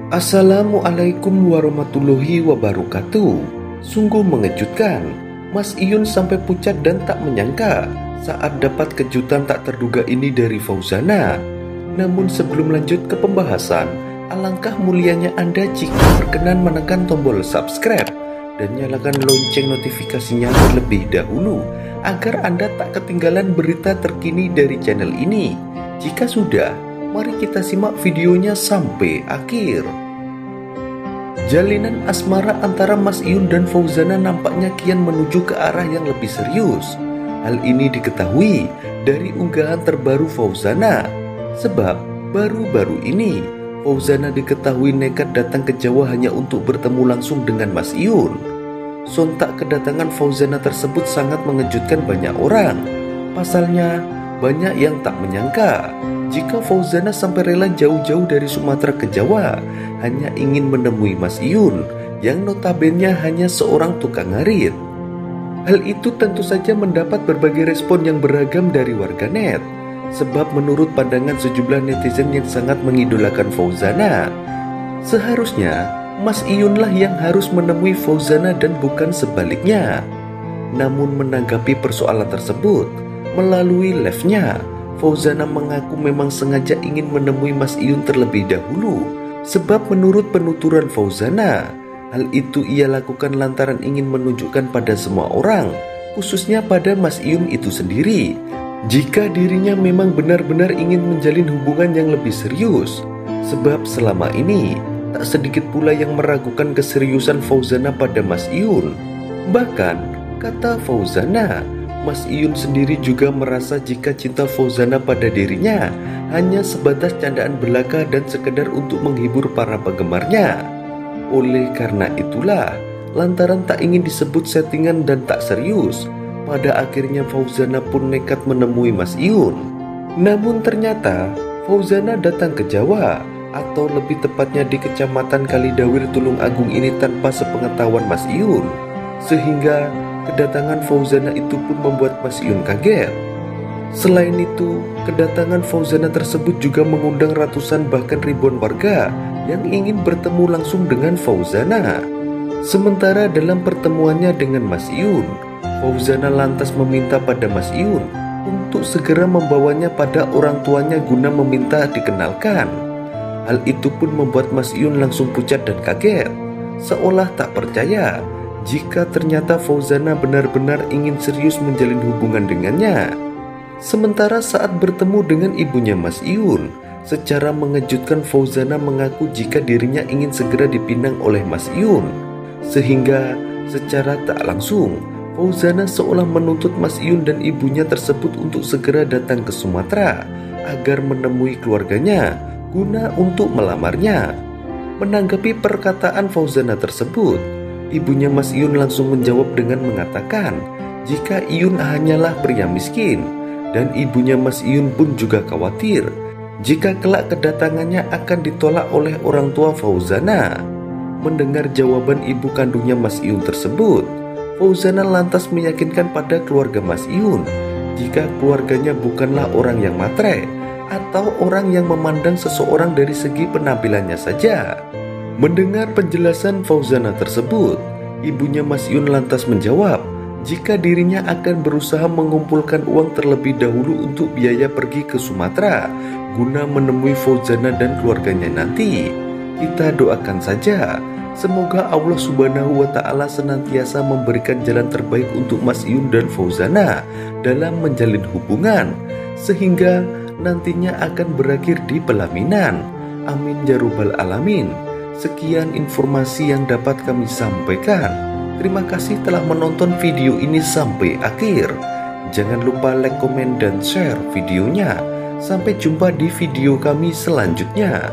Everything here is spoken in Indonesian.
Assalamualaikum warahmatullahi wabarakatuh. Sungguh mengejutkan, Mas Iyun sampai pucat dan tak menyangka saat dapat kejutan tak terduga ini dari Fauzana. Namun sebelum lanjut ke pembahasan, alangkah mulianya Anda jika berkenan menekan tombol subscribe dan nyalakan lonceng notifikasinya terlebih dahulu agar Anda tak ketinggalan berita terkini dari channel ini. Jika sudah, mari kita simak videonya sampai akhir. Jalinan asmara antara Mas Iyun dan Fauzana nampaknya kian menuju ke arah yang lebih serius. Hal ini diketahui dari unggahan terbaru Fauzana. Sebab baru-baru ini Fauzana diketahui nekat datang ke Jawa hanya untuk bertemu langsung dengan Mas Iyun. Sontak kedatangan Fauzana tersebut sangat mengejutkan banyak orang. Pasalnya, banyak yang tak menyangka jika Fauzana sampai rela jauh-jauh dari Sumatera ke Jawa hanya ingin menemui Mas Iyun yang notabene hanya seorang tukang ngarit. Hal itu tentu saja mendapat berbagai respon yang beragam dari warganet. Sebab menurut pandangan sejumlah netizen yang sangat mengidolakan Fauzana, seharusnya Mas Iyunlah yang harus menemui Fauzana dan bukan sebaliknya. Namun menanggapi persoalan tersebut, melalui live-nya, Fauzana mengaku memang sengaja ingin menemui Mas Iyun terlebih dahulu. Sebab menurut penuturan Fauzana, hal itu ia lakukan lantaran ingin menunjukkan pada semua orang, khususnya pada Mas Iyun itu sendiri, jika dirinya memang benar-benar ingin menjalin hubungan yang lebih serius. Sebab selama ini, tak sedikit pula yang meragukan keseriusan Fauzana pada Mas Iyun. Bahkan, kata Fauzana, Mas Iyun sendiri juga merasa jika cinta Fauzana pada dirinya hanya sebatas candaan belaka dan sekedar untuk menghibur para penggemarnya. Oleh karena itulah, lantaran tak ingin disebut settingan dan tak serius, pada akhirnya Fauzana pun nekat menemui Mas Iyun. Namun ternyata Fauzana datang ke Jawa, atau lebih tepatnya di Kecamatan Kalidawir Tulung Agung ini tanpa sepengetahuan Mas Iyun. Sehingga kedatangan Fauzana itu pun membuat Mas Iyun kaget. Selain itu, kedatangan Fauzana tersebut juga mengundang ratusan bahkan ribuan warga yang ingin bertemu langsung dengan Fauzana. Sementara dalam pertemuannya dengan Mas Iyun, Fauzana lantas meminta pada Mas Iyun untuk segera membawanya pada orang tuanya guna meminta dikenalkan. Hal itu pun membuat Mas Iyun langsung pucat dan kaget, seolah tak percaya jika ternyata Fauzana benar-benar ingin serius menjalin hubungan dengannya. Sementara saat bertemu dengan ibunya Mas Iyun, secara mengejutkan Fauzana mengaku jika dirinya ingin segera dipinang oleh Mas Iyun. Sehingga secara tak langsung, Fauzana seolah menuntut Mas Iyun dan ibunya tersebut untuk segera datang ke Sumatera agar menemui keluarganya guna untuk melamarnya. Menanggapi perkataan Fauzana tersebut, ibunya Mas Iyun langsung menjawab dengan mengatakan jika Iyun hanyalah pria miskin, dan ibunya Mas Iyun pun juga khawatir jika kelak kedatangannya akan ditolak oleh orang tua Fauzana. Mendengar jawaban ibu kandungnya Mas Iyun tersebut, Fauzana lantas meyakinkan pada keluarga Mas Iyun jika keluarganya bukanlah orang yang matre atau orang yang memandang seseorang dari segi penampilannya saja. Mendengar penjelasan Fauzana tersebut, ibunya Mas Iyun lantas menjawab jika dirinya akan berusaha mengumpulkan uang terlebih dahulu untuk biaya pergi ke Sumatera guna menemui Fauzana dan keluarganya nanti. Kita doakan saja, semoga Allah Subhanahu wa Ta'ala senantiasa memberikan jalan terbaik untuk Mas Iyun dan Fauzana dalam menjalin hubungan, sehingga nantinya akan berakhir di pelaminan. Amin ya rabbal alamin. Sekian informasi yang dapat kami sampaikan. Terima kasih telah menonton video ini sampai akhir. Jangan lupa like, komen, dan share videonya. Sampai jumpa di video kami selanjutnya.